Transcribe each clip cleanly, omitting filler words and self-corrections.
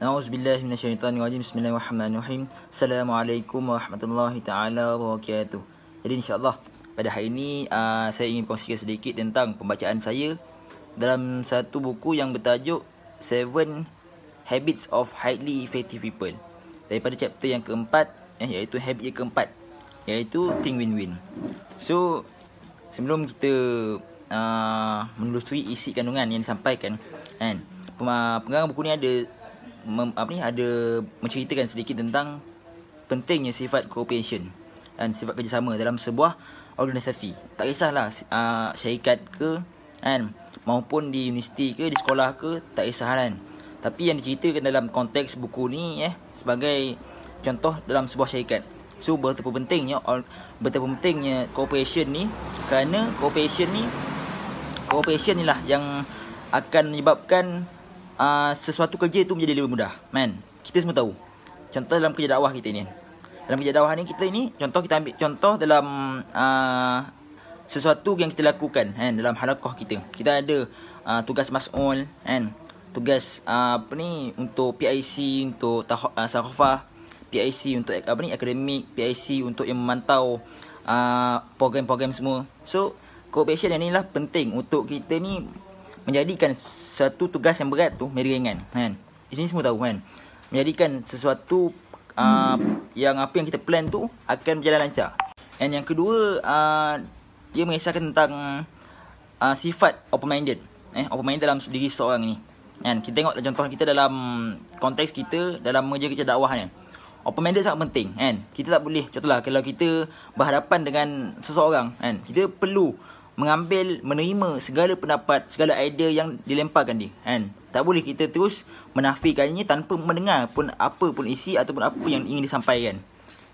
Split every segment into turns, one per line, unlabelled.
A'udzubillahi minasyaitonirrajim. Bismillahirrahmanirrahim. Assalamualaikum warahmatullahi taala wabarakatuh. Jadi insya-Allah pada hari ini saya ingin kongsikan sedikit tentang pembacaan saya dalam satu buku yang bertajuk Seven Habits of Highly Effective People. Daripada chapter yang keempat, iaitu habit yang keempat, iaitu think win-win. So sebelum kita menelusuri isi kandungan yang disampaikan, kan, pengarang buku ni ada menceritakan sedikit tentang pentingnya sifat cooperation dan sifat kerjasama dalam sebuah organisasi. Tak kisahlah syarikat ke, kan, maupun di universiti ke, di sekolah ke, tak kisah, kan. Tapi yang diceritakan dalam konteks buku ni sebagai contoh dalam sebuah syarikat. So betapa pentingnya cooperation ni, kerana cooperation ni lah yang akan menyebabkan sesuatu kerja itu menjadi lebih mudah, man. Kita semua tahu. Contoh dalam kerja dakwah kita ni. Dalam kerja dakwah ni kita ambil contoh dalam sesuatu yang kita lakukan, kan, dalam halaqah kita. Kita ada tugas mas'ul, kan. Tugas untuk PIC, untuk sakhafah, PIC untuk akademik, PIC untuk yang memantau program-program semua. So cooperation ni lah penting untuk kita ni menjadikan satu tugas yang berat tu menjadi ringan, kan. Ini semua tahu, kan. Menjadikan sesuatu yang apa yang kita plan tu akan berjalan lancar. And yang kedua, dia mengisahkan tentang sifat open-minded. Open-minded dalam diri seorang ni, kan. Kita tengok contoh kita dalam konteks kita dalam mengerja kerja dakwah ni. Open-minded sangat penting, kan. Kita tak boleh, contohlah kalau kita berhadapan dengan seseorang, kan, kita perlu menerima segala pendapat, segala idea yang dilemparkan dia, kan. Tak boleh kita terus menafikannya tanpa mendengar pun apa pun isi ataupun apa yang ingin disampaikan.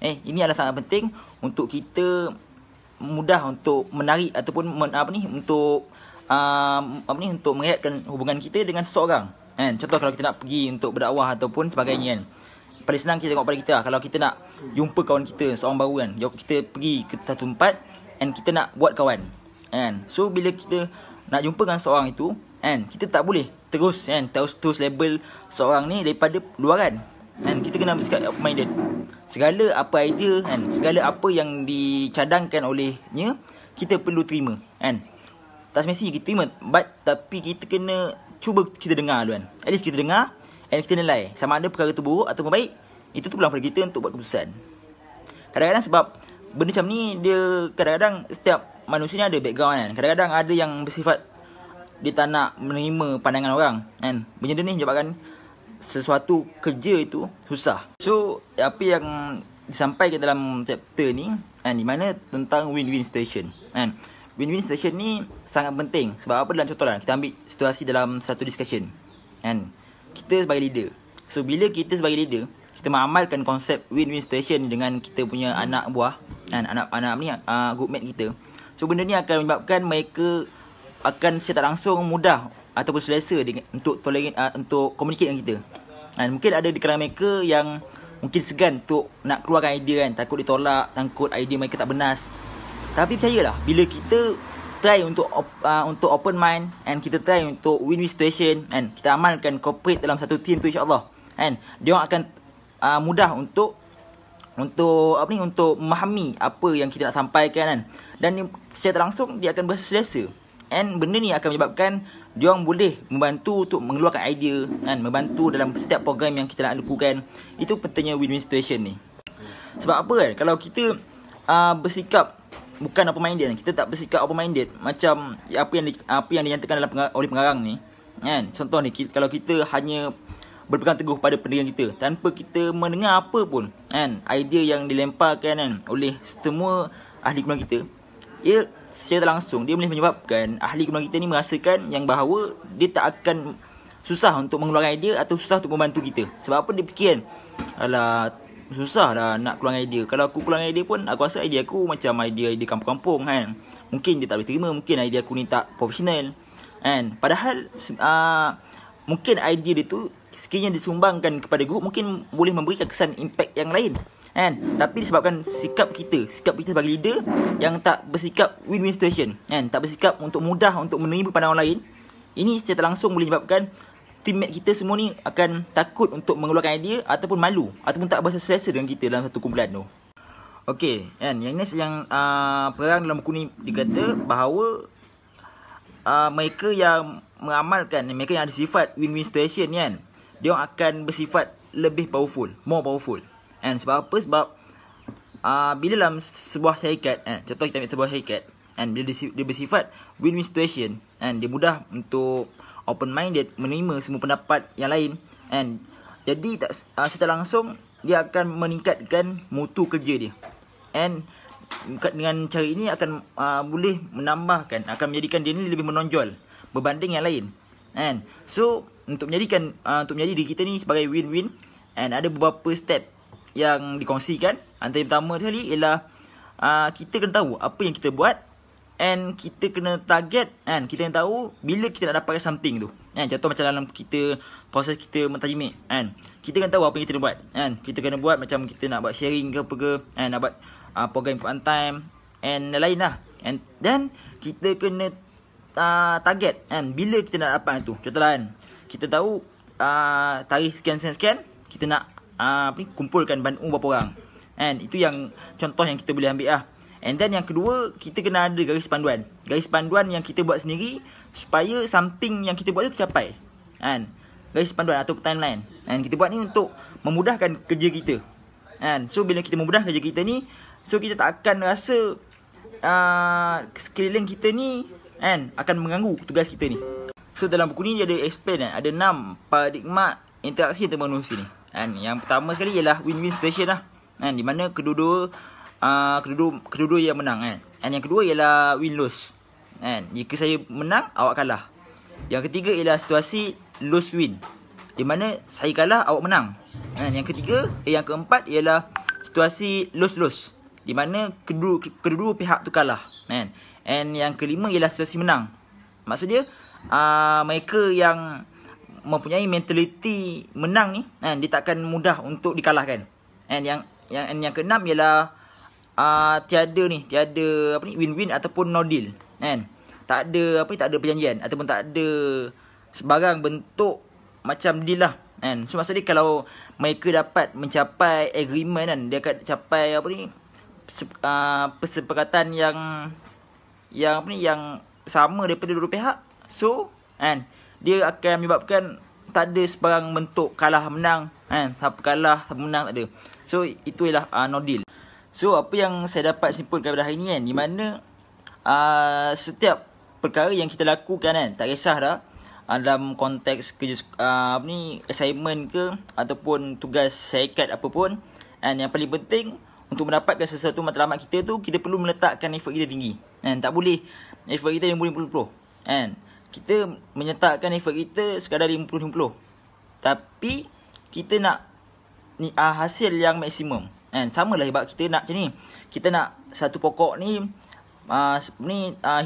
Ini adalah sangat penting untuk kita mudah untuk menarik ataupun untuk mengeratkan hubungan kita dengan seseorang, kan. Contoh kalau kita nak pergi untuk berdakwah ataupun sebagainya, kan. Paling senang kita tengok pada kita, kalau kita nak jumpa kawan kita seorang baru, kan, kita pergi ke satu tempat and kita nak buat kawan, kan. So bila kita nak jumpa dengan seorang itu, kan, kita tak boleh terus label seorang ni daripada luaran, kan. Kita kena bersikap open-minded. Segala apa idea, kan, segala apa yang dicadangkan olehnya, kita perlu terima, kan. Tak semestinya kita terima, tapi kita kena cuba kita dengar dulu, kan. At least kita dengar and kita nilai sama ada perkara tu buruk ataupun baik. Itu terpulang pada kita untuk buat keputusan. Kadang-kadang sebab benda macam ni, dia kadang-kadang setiap manusia ni ada background, kan. Kadang-kadang ada yang bersifat dia tak nak menerima pandangan orang, kan. Benda ni menyebabkan sesuatu kerja itu susah. So apa yang disampaikan dalam chapter ni, kan, di mana tentang win-win situation, kan. Win-win situation ni sangat penting. Sebab apa? Dalam contoh lah, kita ambil situasi dalam satu discussion, kan. Kita sebagai leader, so bila kita sebagai leader, kita mengamalkan konsep win-win situation dengan kita punya anak buah, kan, anak-anak ni group mate kita. So benda ni akan menyebabkan mereka akan secara langsung mudah ataupun selesa untuk communicate dengan kita. Dan mungkin ada di kalangan mereka yang mungkin segan untuk nak keluarkan idea, kan. Takut ditolak, takut idea mereka tak bernas. Tapi percayalah, bila kita try untuk open mind, and kita try untuk win-win situation, and kita amalkan cooperate dalam satu team tu, insya-Allah, kan, dia orang akan mudah untuk memahami apa yang kita nak sampaikan, kan. Dan secara langsung dia akan berasa selesa. And benda ni akan menyebabkan dia orang boleh membantu untuk mengeluarkan idea, kan, membantu dalam setiap program yang kita nak lakukan. Itu pentingnya win-win situation ni. Sebab apa, kan, kalau kita bersikap bukan open-minded, kita tak bersikap open-minded macam apa yang dinyatakan oleh pengarang ni, kan. Contoh ni, kalau kita hanya berpegang teguh pada pendirian kita tanpa kita mendengar apa pun, kan, idea yang dilemparkan, kan, oleh semua ahli kumpulan kita, ia secara langsung dia boleh menyebabkan ahli kumpulan kita ni merasakan yang bahawa dia tak akan susah untuk mengeluarkan idea atau susah untuk membantu kita. Sebab apa? Dia fikir, alah, susah lah nak keluarkan idea. Kalau aku keluarkan idea pun, aku rasa idea aku macam idea kampung-kampung, kan. Mungkin dia tak boleh terima, mungkin idea aku ni tak profesional, kan. Padahal mungkin idea dia tu sekiranya disumbangkan kepada grup, mungkin boleh memberikan kesan impact yang lain, kan. Tapi disebabkan sikap kita sebagai leader yang tak bersikap win-win situation, kan, tak bersikap untuk mudah untuk menerima pandangan lain, ini secara langsung boleh menyebabkan teammate kita semua ni akan takut untuk mengeluarkan idea ataupun malu ataupun tak berasa selesa dengan kita dalam satu kumpulan tu. Okey, kan, yang next yang perang dalam buku ni dikata bahawa mereka yang mengamalkan, mereka yang ada sifat win-win situation kan, dia akan bersifat lebih powerful, more powerful. And sebab apa? Sebab bila dalam sebuah syarikat, contoh kita ambil sebuah syarikat, and bila dia bersifat win-win situation, and dia mudah untuk open minded, menerima semua pendapat yang lain, and jadi secara langsung dia akan meningkatkan mutu kerja dia. And dengan cara ini akan boleh menambahkan, akan menjadikan dia ni lebih menonjol berbanding yang lain. And so untuk menjadi diri kita ni sebagai win-win, and ada beberapa step yang dikongsikan. Antara yang pertama sekali ialah kita kena tahu apa yang kita buat, and kita kena target, and kita kena tahu bila kita nak dapatkan something tu. Contoh macam dalam kita proses kita mentajimik, and kita kena tahu apa yang kita nak buat. Kita kena buat macam kita nak buat sharing ke apa ke, nak buat program on time and lain lah. And then kita kena target, bila kita nak dapat tu. Contohlah kita tahu tarikh sekian-sekian kita nak kumpulkan bantu berapa orang. Itu yang contoh yang kita boleh ambil lah. And then yang kedua, kita kena ada garis panduan. Garis panduan yang kita buat sendiri supaya something yang kita buat tu tercapai. Garis panduan atau timeline. Kita buat ni untuk memudahkan kerja kita. So bila kita memudahkan kerja kita ni, so kita tak akan rasa sekeliling kita ni akan mengganggu tugas kita ni. So dalam buku ni dia ada explain, ada 6 paradigma interaksi antara manusia ni. Yang pertama sekali ialah win-win situation lah. Di mana kedua-dua yang menang. Yang kedua ialah win-lose. Jika saya menang, awak kalah. Yang ketiga ialah situasi lose-win, di mana saya kalah, awak menang. Yang keempat ialah situasi lose-lose, di mana kedua pihak tu kalah. And yang kelima ialah situasi menang. Maksud dia mereka yang mempunyai mentaliti menang ni, dia takkan mudah untuk dikalahkan. And yang keenam ialah tiada win-win ataupun no deal. Tak ada perjanjian ataupun tak ada sebarang bentuk macam deal lah. So maksud dia kalau mereka dapat mencapai agreement, dia akan capai persepakatan yang sama daripada dua pihak. So dia akan menyebabkan tak ada sebarang bentuk kalah menang, siapa kalah siapa menang, tak ada. So itu ialah no deal. So apa yang saya dapat simpulkan pada hari ni di mana setiap perkara yang kita lakukan tak kisah dah dalam konteks kerja assignment ke ataupun tugas syarikat apapun, yang paling penting untuk mendapatkan sesuatu matlamat kita tu, kita perlu meletakkan effort kita tinggi. Tak boleh effort kita 50-50. Kita menyertakan effort kita sekadar 50-50. Tapi kita nak hasil yang maksimum. Sama lah sebab kita nak macam ni. Kita nak satu pokok ni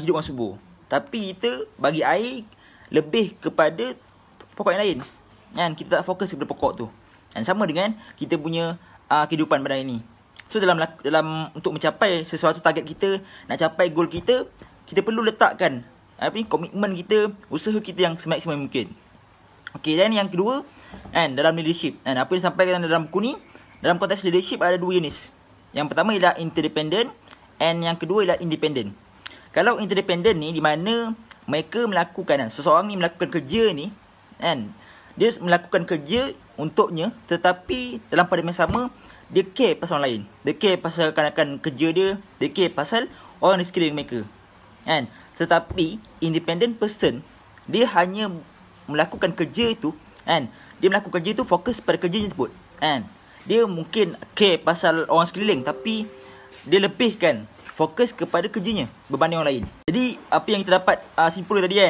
hidup dengan subur. Tapi kita bagi air lebih kepada pokok yang lain. Kita tak fokus kepada pokok tu. Sama dengan kita punya kehidupan pada hari ni. So dalam untuk mencapai sesuatu target kita, nak capai goal kita, kita perlu letakkan komitmen kita, usaha kita yang semaksimal mungkin. Okey, dan yang kedua, dalam leadership. Apa yang disampaikan dalam buku ni, dalam konteks leadership ada dua jenis. Yang pertama ialah interdependent, and yang kedua ialah independent. Kalau interdependent ni di mana mereka melakukan, seseorang ni melakukan kerja ni, dia melakukan kerja untuknya, tetapi dalam pada masa sama dia care pasal orang lain. Dia care pasal rakan-rakan kerja dia, dia care pasal orang di sekeliling mereka. Tetapi independent person, dia hanya melakukan kerja itu, dia melakukan kerja itu fokus pada kerja tersebut. Dia mungkin care pasal orang sekeliling, tapi dia lebihkan fokus kepada kerjanya berbanding orang lain. Jadi apa yang kita dapat simpul tadi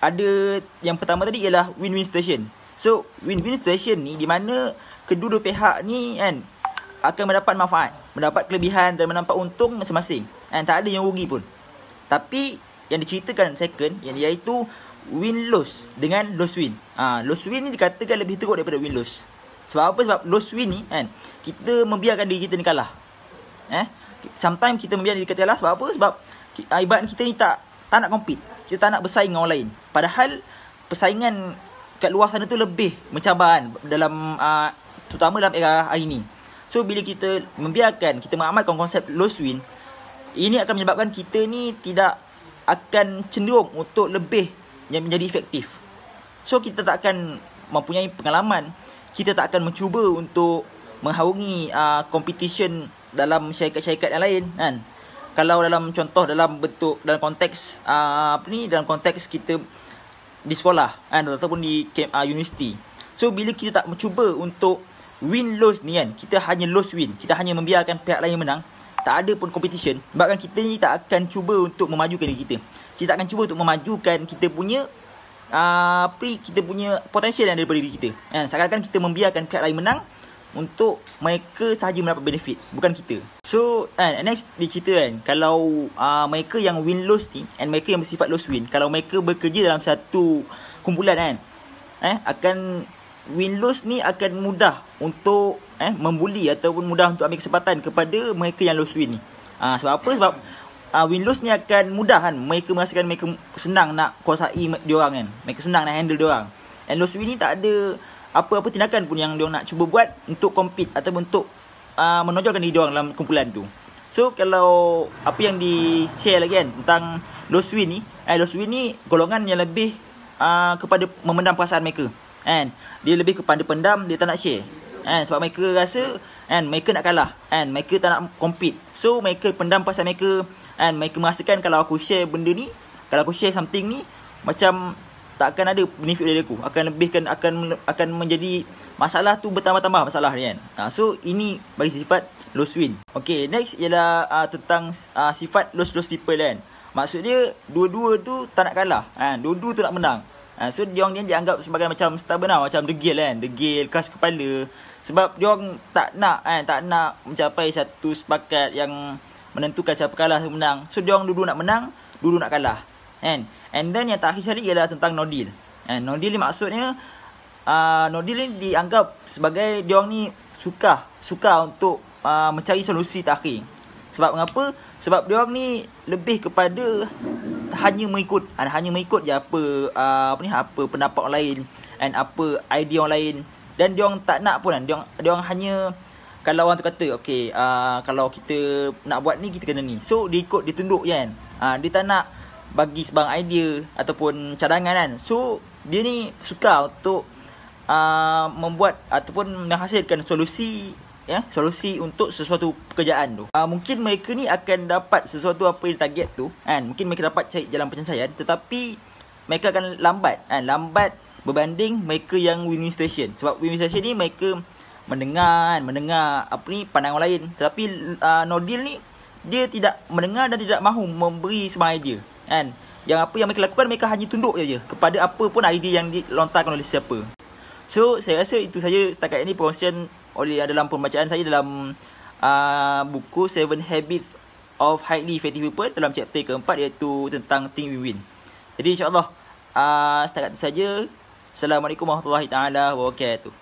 ada yang pertama tadi ialah win-win situation. So win-win situation ni di mana kedua-dua pihak ni akan mendapat manfaat, mendapat kelebihan dan mendapat untung masing-masing. Tak ada yang rugi pun. Tapi yang diceritakan second, iaitu win-lose dengan lose-win. Lose-win ni dikatakan lebih teruk daripada win-lose. Sebab apa? Sebab lose-win ni kita membiarkan diri kita ni kalah. Sometimes kita membiarkan diri kita kalah. Sebab apa? Sebab ibarat kita ni tak nak compete. Kita tak nak bersaing dengan orang lain. Padahal persaingan kat luar sana tu lebih mencabar kan, dalam terutama dalam era hari ni. So bila kita membiarkan, kita mengamalkan konsep lose win, ini akan menyebabkan kita ni tidak akan cenderung untuk lebih yang menjadi efektif. So kita tak akan mempunyai pengalaman, kita tak akan mencuba untuk mengharungi competition dalam syarikat-syarikat yang lain kan. Kalau dalam contoh dalam konteks dalam konteks kita di sekolah kan, ataupun di universiti. So bila kita tak mencuba untuk win-lose ni kan, kita hanya lose win, kita hanya membiarkan pihak lain menang, tak ada pun competition, bahkan kita ni tak akan cuba untuk memajukan diri kita. Kita akan cuba untuk memajukan kita punya kita punya potensial yang ada daripada diri kita kan. Seakan-akan kita membiarkan pihak lain menang untuk mereka sahaja mendapat benefit, bukan kita. So next dia cerita kan, kalau mereka yang win-lose ni and mereka yang bersifat lose-win, kalau mereka bekerja dalam satu kumpulan kan, akan win-lose ni akan mudah untuk membuli ataupun mudah untuk ambil kesempatan kepada mereka yang lose-win ni. Sebab apa? Sebab win-lose ni akan mudah kan, mereka merasakan mereka senang nak kuasai diorang kan, mereka senang nak handle diorang. And lose-win ni tak ada apa-apa tindakan pun yang diorang nak cuba buat untuk compete ataupun untuk menonjolkan diri diorang dalam kumpulan tu. So kalau apa yang di-share lagi kan tentang lose-win ni, lose-win ni golongan yang lebih kepada memendam perasaan mereka kan. Dia lebih kepada pendam, dia tak nak share sebab mereka rasa mereka nak kalah mereka tak nak compete. So mereka pendam perasaan mereka mereka merasakan kalau aku share benda ni, kalau aku share something ni, macam tak akan ada benefit dari aku, akan menjadi masalah tu bertambah-tambah masalah ni kan. So ini bagi sifat lose win. Okay, next ialah tentang sifat lose people kan. Maksud dia dua-dua tu tak nak kalah dua-dua tu nak menang. So diorang ni dianggap sebagai macam stubborn macam degil kan, degil, keras kepala. Sebab diorang tak nak mencapai satu sepakat yang menentukan siapa kalah siapa menang. So diorang dua-dua nak menang, dua-dua nak kalah kan. And then yang terakhir sekali ialah tentang no deal. No deal ni maksudnya no deal ni dianggap sebagai diorang ni suka untuk mencari solusi terakhir. Sebab mengapa? Sebab diorang ni lebih kepada hanya mengikut je apa pendapat orang lain apa idea orang lain, dan diorang tak nak pun kan. Diorang hanya, kalau orang tu kata okey, kalau kita nak buat ni kita kena ni, so dia ikut, dia tunduk je kan. Dia tak nak bagi sebarang idea ataupun cadangan kan. So dia ni suka untuk membuat ataupun menghasilkan solusi untuk sesuatu pekerjaan tu. Mungkin mereka ni akan dapat sesuatu apa yang target tu kan. Mungkin mereka dapat cari jalan penyelesaian, tetapi mereka akan lambat berbanding mereka yang win-win situation. Sebab win-win situation ni mereka mendengar pandangan orang lain. Tetapi no deal ni dia tidak mendengar dan tidak mahu memberi sebarang idea kan. Yang apa yang mereka lakukan, mereka hanya tunduk je kepada apa pun idea yang dilontarkan oleh siapa. So saya rasa itu saja setakat ini perkongsian dalam pembacaan saya dalam buku 7 Habits of Highly Effective People dalam chapter keempat, iaitu tentang Think Win-Win. Jadi insyaAllah setakat itu saja. Assalamualaikum warahmatullahi taala wabarakatuh.